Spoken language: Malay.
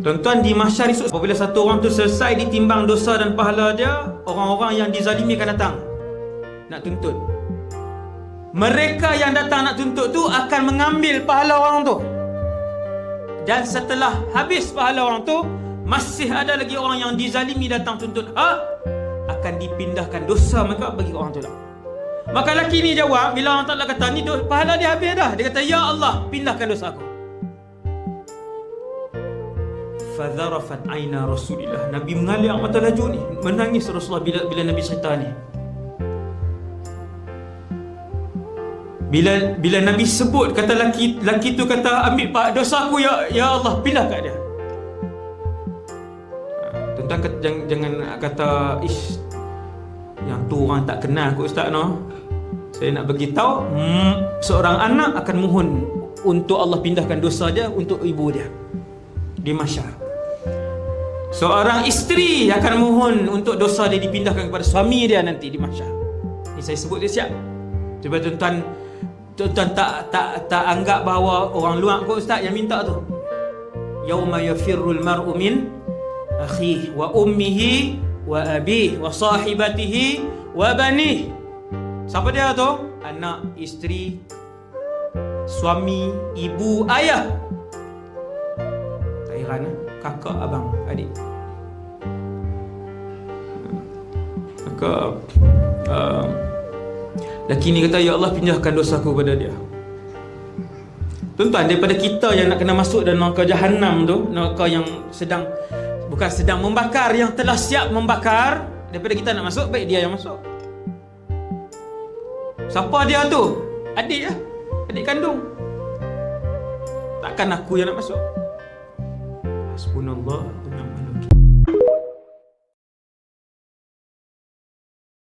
Tuan-tuan, di mahsyar esok, apabila satu orang tu selesai ditimbang dosa dan pahala dia, orang-orang yang dizalimi akan datang nak tuntut. Mereka yang datang nak tuntut tu akan mengambil pahala orang tu, dan setelah habis pahala orang tu, masih ada lagi orang yang dizalimi datang tuntut hak, akan dipindahkan dosa mereka bagi orang tu lah. Maka lelaki ni jawab, bila Allah Ta'ala kata ni pahala dia habis dah, dia kata, ya Allah, pindahkan dosa aku. Fadharafat aina Rasulillah, Nabi mengalir mata laju ni, menangis Rasulullah bila Nabi cerita ni. Bila Nabi sebut, kata laki tu kata, ambil pak dosa aku, ya Allah, pindah kat dia. Tuan-tuan, jangan kata, ish, yang tu orang tak kenal kot Ustaz, no. Saya nak bagi tahu, seorang anak akan mohon untuk Allah pindahkan dosa dia untuk ibu dia di mahsyar. Seorang isteri akan mohon untuk dosa dia dipindahkan kepada suami dia nanti di mahsyar. Ini saya sebut dia siap. Cuba tuan-tuan tak anggap bahawa orang luar kot Ustaz yang minta tu. Yauma yafirrul mar'u min akhihi wa ummihi wa abihi wa sahibatihi wa banihi. Siapa dia tu? Anak, isteri, suami, ibu, ayah. Tak heran, kakak, abang, adik. Maka lelaki ni kata, ya Allah, pindahkan dosaku kepada dia. Tuan-tuan, daripada kita yang nak kena masuk dalam neraka Jahannam tu, neraka yang bukan sedang membakar, yang telah siap membakar, daripada kita nak masuk, baik dia yang masuk. Siapa dia tu? Adik lah, adik kandung. Takkan aku yang nak masuk. Hasbunallah wa ni'mal wakil.